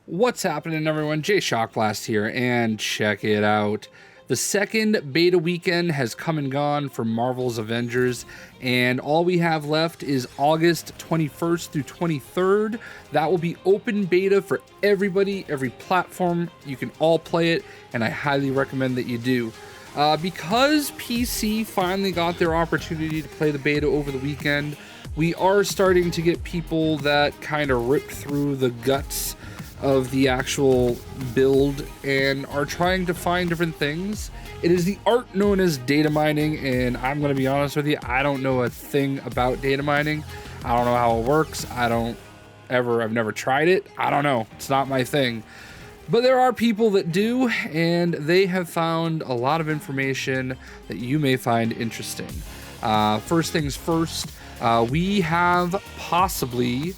What's happening, everyone? JayShockblast here, and check it out. The second beta weekend has come and gone for Marvel's Avengers, and all we have left is August 21st through 23rd. That will be open beta for everybody, every platform. You can all play it, and I highly recommend that you do. Because PC finally got their opportunity to play the beta over the weekend, we are starting to get people that kind of ripped through the guts of the actual build and are trying to find different things. It is the art known as data mining, and I'm going to be honest with you, I don't know a thing about data mining. I don't know how it works. I've never tried it. I don't know. It's not my thing. But there are people that do, and they have found a lot of information that you may find interesting. First things first, we have possibly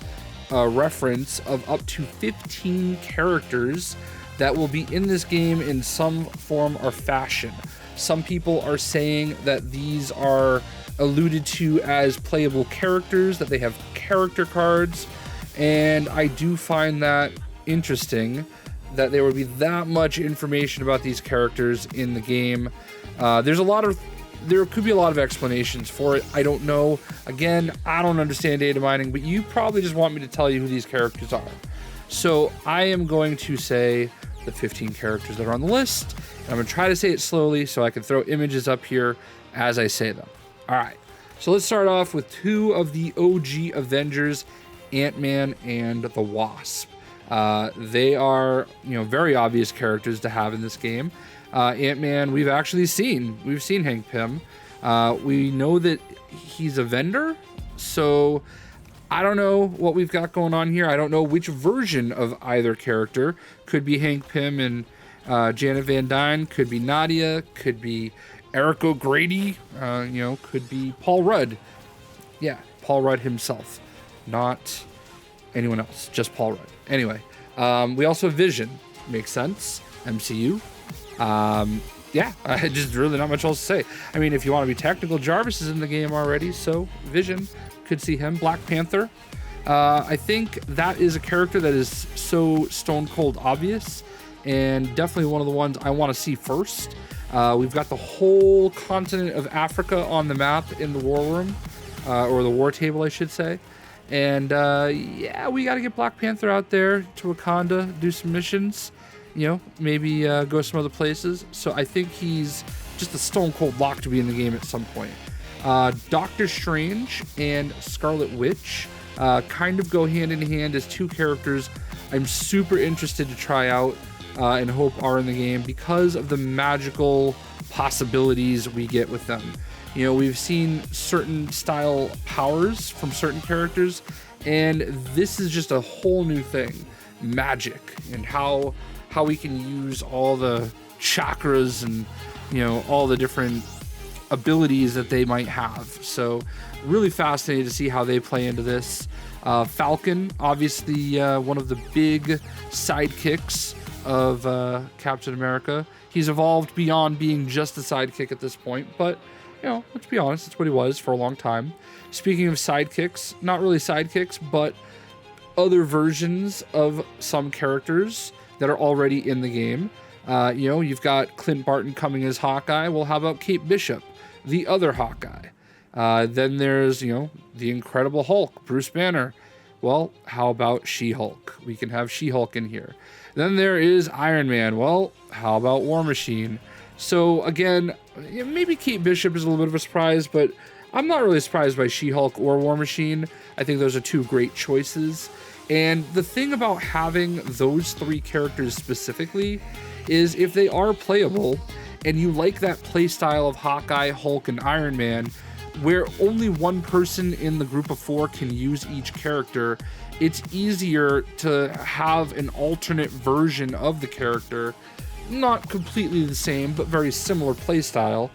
a reference of up to 15 characters that will be in this game in some form or fashion. Some people are saying that these are alluded to as playable characters, that they have character cards, and I do find that interesting that there would be that much information about these characters in the game. There could be a lot of explanations for it. I don't know. Again, I don't understand data mining, but you probably just want me to tell you who these characters are. So I am going to say the 15 characters that are on the list, and I'm going to try to say it slowly so I can throw images up here as I say them. All right. So let's start off with two of the OG Avengers, Ant-Man and the Wasp. They are, very obvious characters to have in this game. Ant-Man, we've seen Hank Pym. We know that he's a vendor, so I don't know what we've got going on here. I don't know which version of either character. Could be Hank Pym and Janet Van Dyne, could be Nadia, could be Eric O'Grady, could be Paul Rudd. Yeah, Paul Rudd himself, not anyone else, just Paul Rudd. Anyway, we also have Vision. Makes sense. MCU. Just really not much else to say. I mean, if you want to be technical, Jarvis is in the game already, so Vision, could see him. Black Panther. I think that is a character that is so stone cold obvious, and definitely one of the ones I want to see first. We've got the whole continent of Africa on the map in the war room, or the war table, I should say. And we got to get Black Panther out there to Wakanda, do some missions. Maybe go some other places. So I think he's just a stone cold lock to be in the game at some point. Doctor Strange and Scarlet Witch kind of go hand in hand as two characters I'm super interested to try out and hope are in the game because of the magical possibilities we get with them. We've seen certain style powers from certain characters, and this is just a whole new thing. Magic and how we can use all the chakras and all the different abilities that they might have. So really fascinated to see how they play into this. Falcon, obviously one of the big sidekicks of Captain America. He's evolved beyond being just a sidekick at this point, but let's be honest, that's what he was for a long time. Speaking of sidekicks, not really sidekicks, but other versions of some characters that are already in the game. You've got Clint Barton coming as Hawkeye. Well, how about Kate Bishop, the other Hawkeye? Then there's, the Incredible Hulk, Bruce Banner. Well, how about She-Hulk? We can have She-Hulk in here. Then there is Iron Man. Well, how about War Machine? So again, maybe Kate Bishop is a little bit of a surprise, but I'm not really surprised by She-Hulk or War Machine. I think those are two great choices. And the thing about having those three characters specifically is if they are playable and you like that playstyle of Hawkeye, Hulk, and Iron Man, where only one person in the group of four can use each character, it's easier to have an alternate version of the character, not completely the same, but very similar playstyle,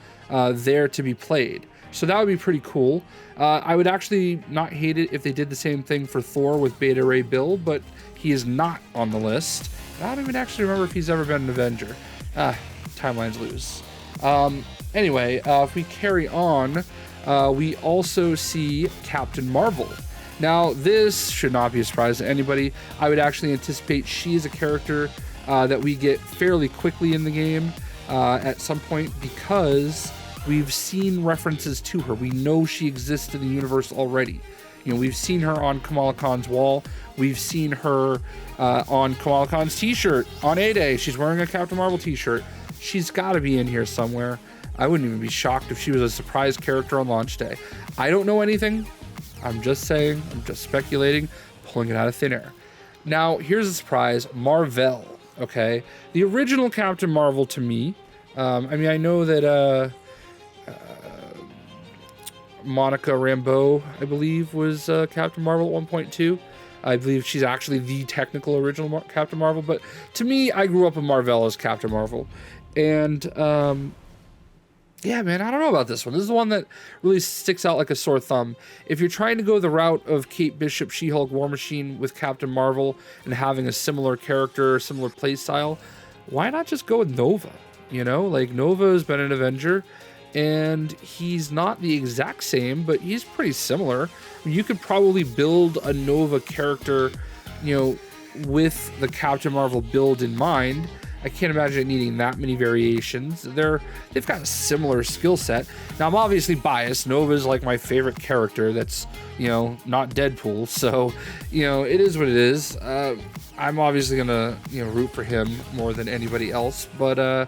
there to be played. So that would be pretty cool. I would actually not hate it if they did the same thing for Thor with Beta Ray Bill, but he is not on the list. I don't even actually remember if he's ever been an Avenger. Timelines lose. Anyway, if we carry on, we also see Captain Marvel. Now, this should not be a surprise to anybody. I would actually anticipate she's a character that we get fairly quickly in the game at some point, because we've seen references to her. We know she exists in the universe already. You know, we've seen her on Kamala Khan's wall. We've seen her on Kamala Khan's t-shirt on A-Day. She's wearing a Captain Marvel t-shirt. She's got to be in here somewhere. I wouldn't even be shocked if she was a surprise character on launch day. I don't know anything. I'm just saying, I'm just speculating, pulling it out of thin air. Now, here's a surprise, Mar-Vell, okay? The original Captain Marvel to me, I mean, I know that Monica Rambeau, I believe, was Captain Marvel at 1.2. I believe she's actually the technical original Captain Marvel, but to me, I grew up with Mar-Vell as Captain Marvel. And, yeah, man, I don't know about this one. This is the one that really sticks out like a sore thumb. If you're trying to go the route of Kate Bishop, She-Hulk, War Machine with Captain Marvel and having a similar character, similar playstyle, why not just go with Nova? You know, like, Nova has been an Avenger, and he's not the exact same, but he's pretty similar. I mean, you could probably build a Nova character, you know, with the Captain Marvel build in mind. I can't imagine it needing that many variations. They've got a similar skill set. Now, I'm obviously biased. Nova's like my favorite character that's, you know, not Deadpool. So, you know, it is what it is. I'm obviously going to, you know, root for him more than anybody else. But,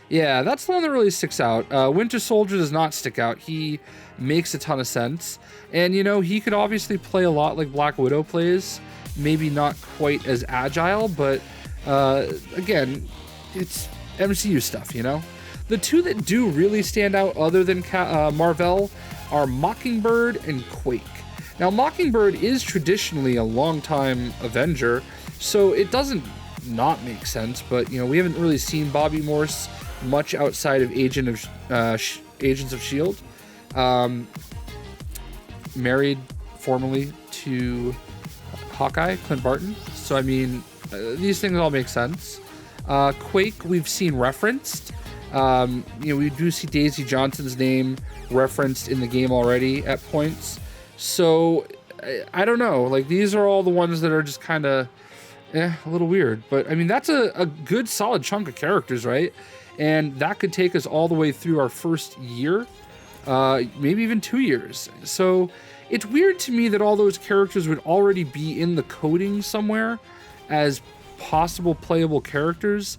yeah, that's the one that really sticks out. Winter Soldier does not stick out. He makes a ton of sense. And, you know, he could obviously play a lot like Black Widow plays. Maybe not quite as agile, but, again, it's MCU stuff, you know? The two that do really stand out other than Mar-Vell are Mockingbird and Quake. Now, Mockingbird is traditionally a longtime Avenger, so it doesn't not make sense, but, you know, we haven't really seen Bobby Morse much outside of Agents of S.H.I.E.L.D. Married formerly to Hawkeye, Clint Barton. So, I mean, these things all make sense. Quake, we've seen referenced. You know, we do see Daisy Johnson's name referenced in the game already at points. So, I don't know. Like, these are all the ones that are just kind of, a little weird. But, I mean, that's a good, solid chunk of characters, right? And that could take us all the way through our first year, maybe even 2 years. So, it's weird to me that all those characters would already be in the coding somewhere as possible playable characters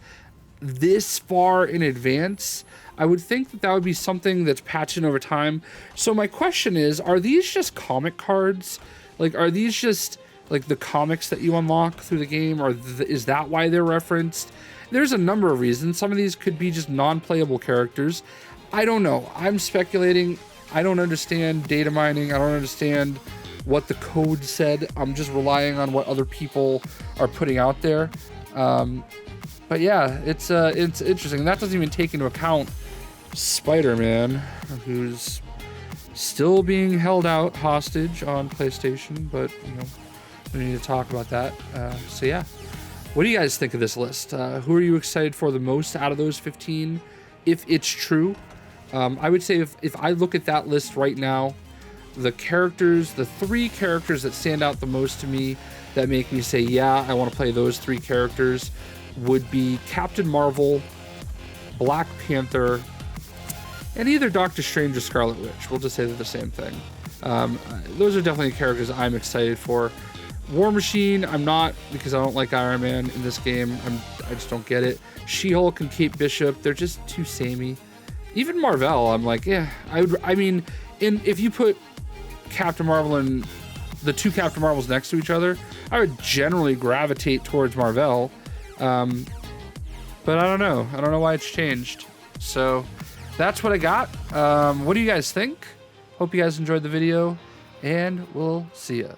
this far in advance. I would think that that would be something that's patching over time. So my question is, are these just comic cards? Like, are these just like the comics that you unlock through the game, or is that why they're referenced? There's a number of reasons. Some of these could be just non-playable characters. I don't know. I'm speculating. I don't understand data mining. I don't understand what the code said. I'm just relying on what other people are putting out there. But yeah, it's interesting. That doesn't even take into account Spider-Man, who's still being held out hostage on PlayStation, but, you know, we need to talk about that. So yeah, what do you guys think of this list? Who are you excited for the most out of those 15, if it's true? I would say if I look at that list right now, the three characters that stand out the most to me that make me say, yeah, I want to play those three characters would be Captain Marvel, Black Panther, and either Doctor Strange or Scarlet Witch. We'll just say they're the same thing. Those are definitely characters I'm excited for. War Machine, I'm not, because I don't like Iron Man in this game. I just don't get it. She-Hulk and Kate Bishop, they're just too samey. Even Mar-Vell, I'm like, yeah, if you put Captain Marvel and the two Captain Marvels next to each other, I would generally gravitate towards Mar-Vell. But I don't know. I don't know why it's changed. So that's what I got. What do you guys think? Hope you guys enjoyed the video, and we'll see ya.